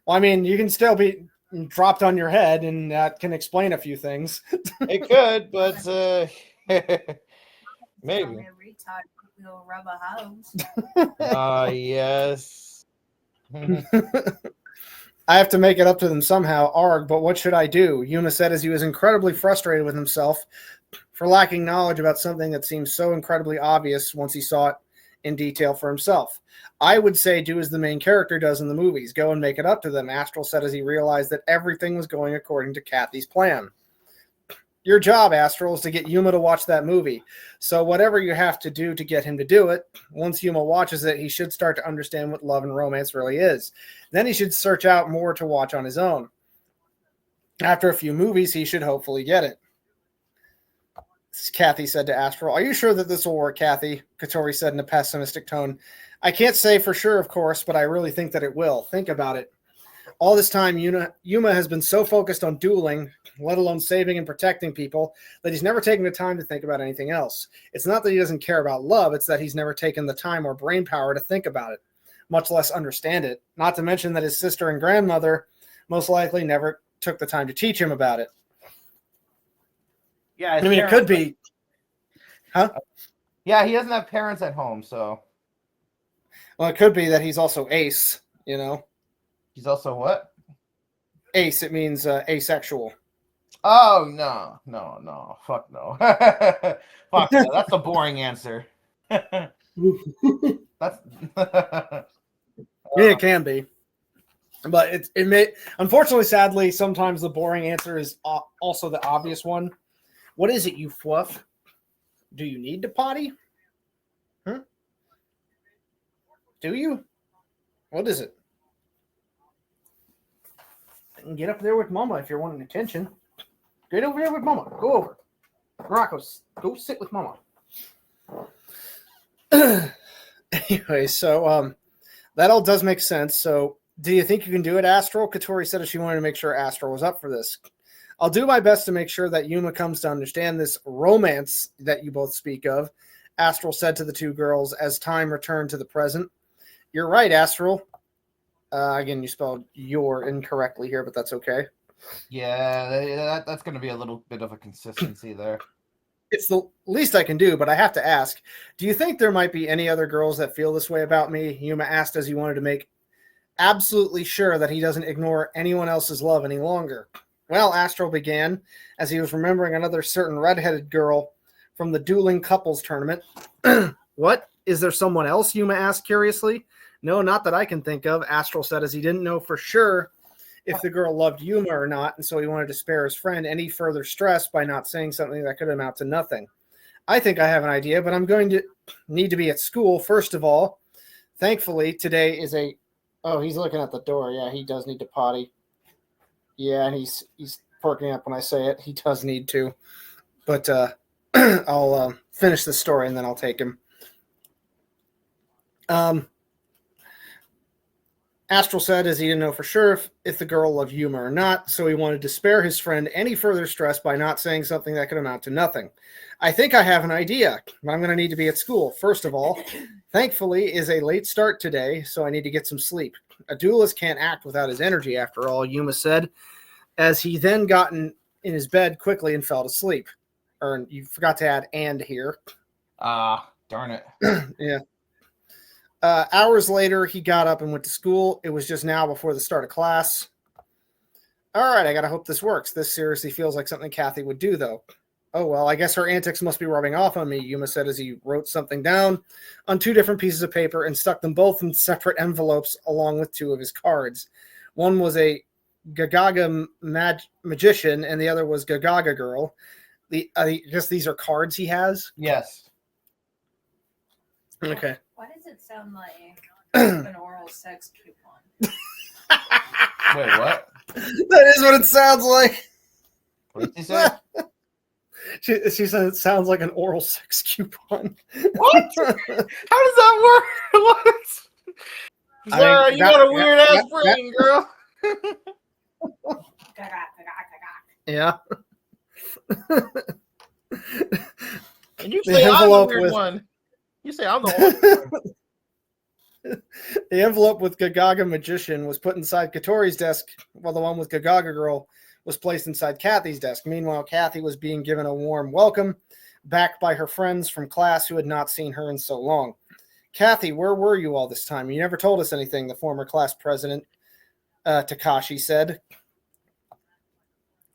I mean, you can still be dropped on your head, and that can explain a few things. It could, but maybe. Little rubber hose. Yes. I have to make it up to them somehow, arg, but what should I do? Yuma said as he was incredibly frustrated with himself for lacking knowledge about something that seemed so incredibly obvious once he saw it in detail for himself. I would say do as the main character does in the movies, go and make it up to them, Astral said as he realized that everything was going according to Kathy's plan. Your job, Astral, is to get Yuma to watch that movie. So whatever you have to do to get him to do it, once Yuma watches it, he should start to understand what love and romance really is. Then he should search out more to watch on his own. After a few movies, he should hopefully get it. Kathy said to Astral, "Are you sure that this will work, Kathy?" Katori said in a pessimistic tone. "I can't say for sure, of course, but I really think that it will. Think about it. All this time, Yuma has been so focused on dueling, let alone saving and protecting people, that he's never taken the time to think about anything else. It's not that he doesn't care about love, it's that he's never taken the time or brain power to think about it, much less understand it. Not to mention that his sister and grandmother most likely never took the time to teach him about it." Yeah, I mean, it could be. Huh? Yeah, he doesn't have parents at home, so. Well, it could be that he's also ace, you know? He's also what? Ace, it means asexual. Oh, no. Fuck no. Fuck no. That's a boring answer. That's. Yeah, it can be. But it may, unfortunately, sadly, sometimes the boring answer is also the obvious one. What is it, you fluff? Do you need to potty? Huh? Do you? What is it? Get up there with Mama if you're wanting attention. Get over there with Mama. Go over. Morocco, go sit with Mama. Anyway, so that all does make sense. So do you think you can do it, Astral? Katori said if she wanted to make sure Astral was up for this. I'll do my best to make sure that Yuma comes to understand this romance that you both speak of, Astral said to the two girls as time returned to the present. You're right, Astral. Again, you spelled your incorrectly here, but that's okay. Yeah, that's going to be a little bit of a consistency there. It's the least I can do, but I have to ask, do you think there might be any other girls that feel this way about me? Yuma asked as he wanted to make absolutely sure that he doesn't ignore anyone else's love any longer. Well, Astral began as he was remembering another certain redheaded girl from the dueling couples tournament. What? Is there someone else? Yuma asked curiously. No, not that I can think of, Astral said as he didn't know for sure if the girl loved Yuma or not, and so he wanted to spare his friend any further stress by not saying something that could amount to nothing. I think I have an idea, but I'm going to need to be at school first of all. Thankfully, today is a... Oh, he's looking at the door. Yeah, he does need to potty. Yeah, and he's perking up when I say it. He does need to. But I'll finish the story, and then I'll take him. Astral said as he didn't know for sure if the girl loved Yuma or not, so he wanted to spare his friend any further stress by not saying something that could amount to nothing. I think I have an idea, but I'm going to need to be at school. First of all, thankfully, is a late start today, so I need to get some sleep. A duelist can't act without his energy, after all, Yuma said, as he then got in his bed quickly and fell to sleep. Or you forgot to add "and" here. Darn it. Yeah. Hours later, he got up and went to school. It was just now before the start of class. All right, I gotta hope this works. This seriously feels like something Kathy would do, though. Oh, well, I guess her antics must be rubbing off on me, Yuma said as he wrote something down on 2 different pieces of paper and stuck them both in separate envelopes along with 2 of his cards. One was a Gagaga magician, and the other was Gagaga girl. I guess these are cards he has. Yes. Okay. Why does it sound like an oral sex coupon? Wait, what? That is what it sounds like. What did you say? She said it sounds like an oral sex coupon. What? How does that work? What? Sarah, you got a weird ass brain, girl. Yeah. And you say I'm the weird one. You say I'm the one. The envelope with Gagaga Magician was put inside Katori's desk, while the one with Gagaga Girl was placed inside Kathy's desk. Meanwhile, Kathy was being given a warm welcome back by her friends from class who had not seen her in so long. Kathy, where were you all this time? You never told us anything, the former class president, Takashi, said.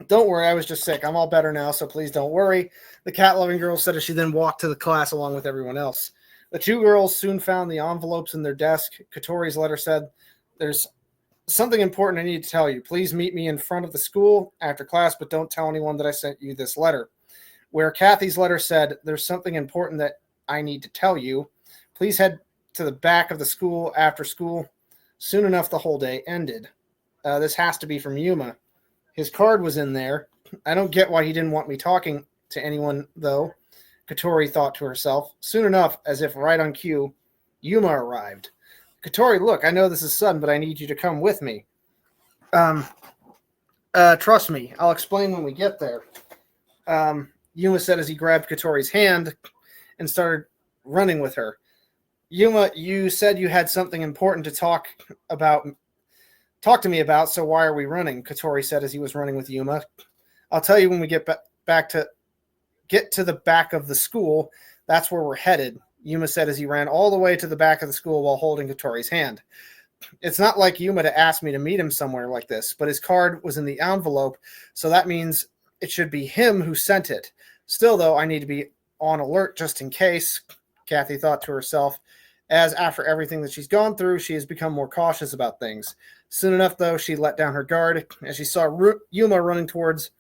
Don't worry, I was just sick. I'm all better now, so please don't worry, the cat-loving girl said as she then walked to the class along with everyone else. The 2 girls soon found the envelopes in their desk. Katori's letter said, there's something important I need to tell you. Please meet me in front of the school after class, but don't tell anyone that I sent you this letter. Where Kathy's letter said, there's something important that I need to tell you. Please head to the back of the school after school. Soon enough, the whole day ended. This has to be from Yuma. His card was in there. I don't get why he didn't want me talking to anyone, though, Katori thought to herself. Soon enough, as if right on cue, Yuma arrived. Katori, look, I know this is sudden, but I need you to come with me. Trust me, I'll explain when we get there. Yuma said as he grabbed Katori's hand and started running with her. Yuma, you said you had something important to talk to me about, so why are we running? Katori said as he was running with Yuma. I'll tell you when we get to the back of the school. That's where we're headed, Yuma said as he ran all the way to the back of the school while holding Katori's hand. It's not like Yuma to ask me to meet him somewhere like this, but his card was in the envelope, so that means it should be him who sent it. Still, though, I need to be on alert just in case, Kathy thought to herself, as after everything that she's gone through, she has become more cautious about things. Soon enough, though, she let down her guard as she saw Yuma running towards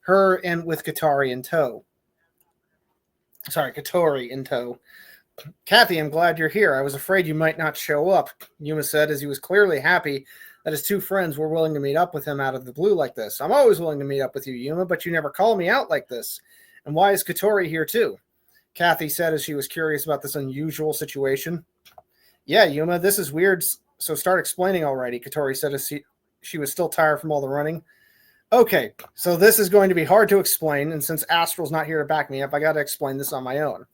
her and with Katori in tow. Kathy, I'm glad you're here. I was afraid you might not show up, Yuma said as he was clearly happy that his 2 friends were willing to meet up with him out of the blue like this. I'm always willing to meet up with you, Yuma, but you never call me out like this. And why is Katori here too? Kathy said as she was curious about this unusual situation. Yeah, Yuma, this is weird, so start explaining already, Katori said as she was still tired from all the running. Okay, so this is going to be hard to explain, and since Astral's not here to back me up, I got to explain this on my own.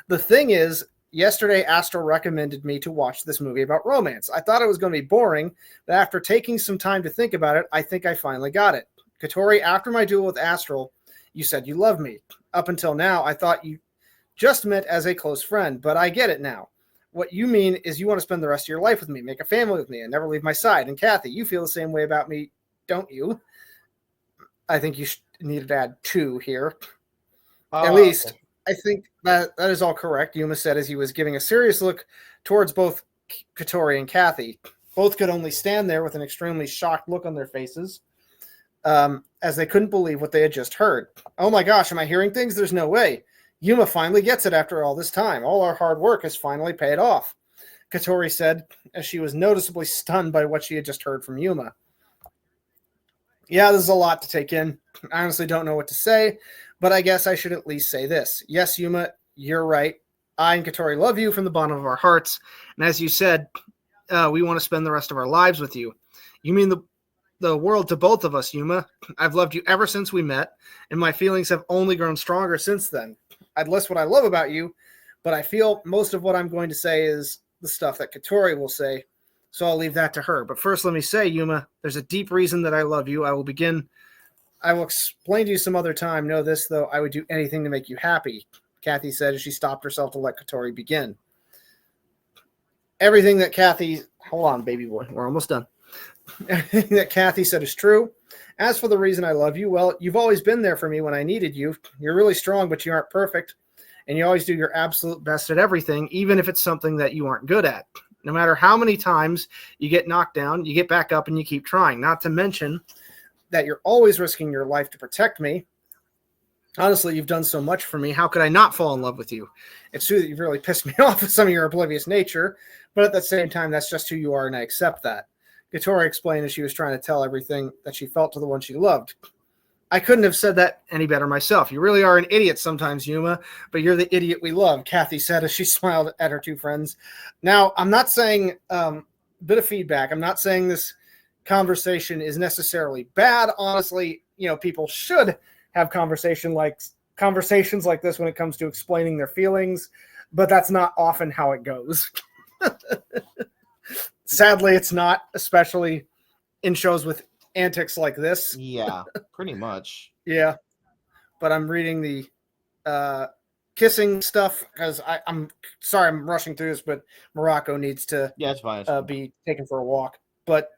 The thing is, yesterday Astral recommended me to watch this movie about romance. I thought it was going to be boring, but after taking some time to think about it, I think I finally got it. Katori, after my duel with Astral, you said you loved me. Up until now, I thought you just meant as a close friend, but I get it now. What you mean is you want to spend the rest of your life with me, make a family with me, and never leave my side. And Kathy, you feel the same way about me, don't you? I think you needed to add 2 here. At least, okay. I think that is all correct, Yuma said as he was giving a serious look towards both Katori and Kathy. Both could only stand there with an extremely shocked look on their faces as they couldn't believe what they had just heard. Oh my gosh, am I hearing things? There's no way. Yuma finally gets it after all this time. All our hard work has finally paid off, Katori said as she was noticeably stunned by what she had just heard from Yuma. Yeah, this is a lot to take in. I honestly don't know what to say, but I guess I should at least say this. Yes, Yuma, you're right. I and Katori love you from the bottom of our hearts. And as you said, we want to spend the rest of our lives with you. You mean the world to both of us, Yuma. I've loved you ever since we met, and my feelings have only grown stronger since then. I'd list what I love about you, but I feel most of what I'm going to say is the stuff that Katori will say. So I'll leave that to her. But first, let me say, Yuma, there's a deep reason that I love you. I will begin I will explain to you some other time. Know this, though, I would do anything to make you happy, Kathy said as she stopped herself to let Katori begin. Everything that Kathy... Hold on, baby boy. We're almost done. Everything that Kathy said is true. As for the reason I love you, well, you've always been there for me when I needed you. You're really strong, but you aren't perfect. And you always do your absolute best at everything, even if it's something that you aren't good at. No matter how many times you get knocked down, you get back up and you keep trying. Not to mention that you're always risking your life to protect me. Honestly, you've done so much for me. How could I not fall in love with you? It's true that you've really pissed me off with some of your oblivious nature, but at the same time, that's just who you are, and I accept that. Katori explained as she was trying to tell everything that she felt to the one she loved. I couldn't have said that any better myself. You really are an idiot sometimes, Yuma, but you're the idiot we love, Kathy said as she smiled at her two friends. Now, I'm not saying, bit of feedback, I'm not saying this conversation is necessarily bad. Honestly, people should have conversations like this when it comes to explaining their feelings, but that's not often how it goes. Sadly, it's not, especially in shows with antics like this. Yeah, pretty much. Yeah, but I'm reading the kissing stuff because I'm sorry I'm rushing through this, but Morocco needs to Yeah, it's fine. be taken for a walk. But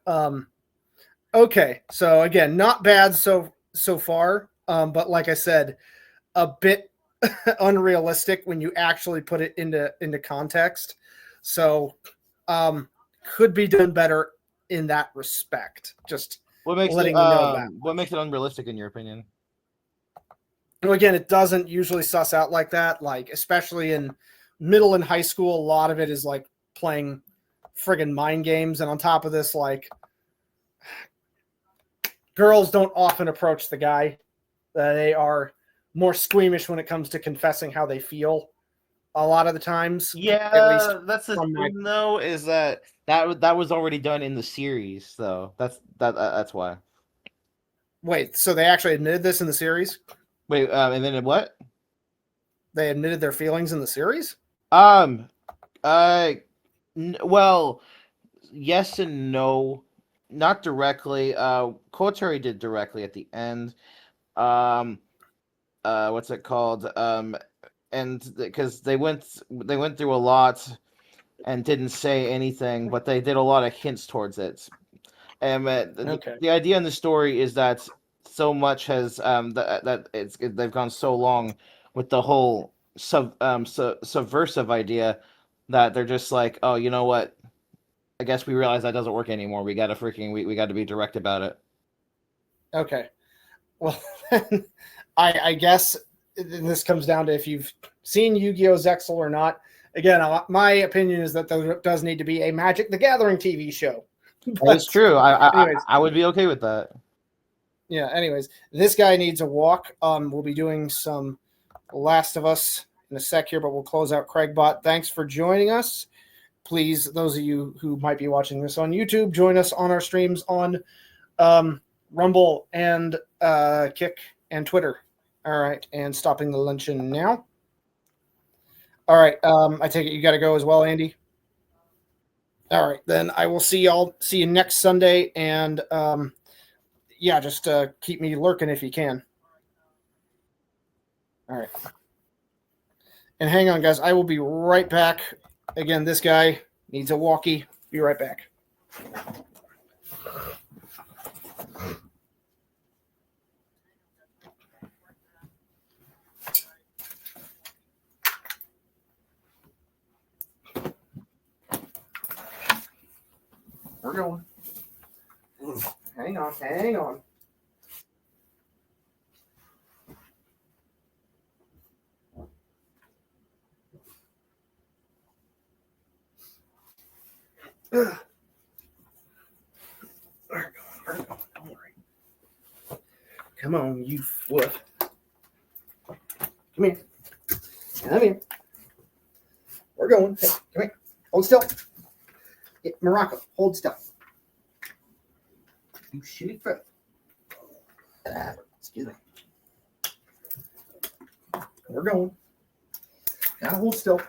okay, so again, not bad so far, but like I said, a bit unrealistic when you actually put it into context. So could be done better in that respect. Just What makes letting it you know that. what makes it unrealistic in your opinion? And again, it doesn't usually suss out like that. Like, especially in middle and high school, a lot of it is like playing friggin' mind games. And on top of this, like, girls don't often approach the guy. They are more squeamish when it comes to confessing how they feel. A lot of the times, Yeah, at least that's the from thing though, is that was already done in the series, though. That's why. Wait, so they actually admitted this in the series? Wait, and then what? They admitted their feelings in the series? Well, yes and no, not directly. Kotori did directly at the end. What's it called? And because they went through a lot and didn't say anything, but they did a lot of hints towards it. And Okay. the idea in the story is that so much has they've gone so long with the whole subversive idea that they're just like, oh, you know what? I guess we realize that doesn't work anymore. We gotta we got to be direct about it. Okay. Well, I guess this comes down to if you've seen Yu-Gi-Oh! Zexal or not. Again, my opinion is that there does need to be a Magic the Gathering TV show. That's true. Anyways. I would be okay with that. Yeah, anyways, this guy needs a walk. We'll be doing some Last of Us in a sec here, but we'll close out Craigbot. Thanks for joining us. Please, those of you who might be watching this on YouTube, join us on our streams on Rumble and Kick and Twitter. All right, and stopping the luncheon now. All right, I take it you got to go as well, Andy? All right, then I will see y'all. See you next Sunday, and yeah, just keep me lurking if you can. All right. And hang on, guys. I will be right back. Again, this guy needs a walkie. Be right back. We're going. Hang on. Hang on. We're going. Don't worry. Come on, you foot. Come here. Come here. We're going. Hey, come here. Hold still. Yeah, Morocco, hold still. You shitty foot. Excuse me. We're going. Gotta hold still.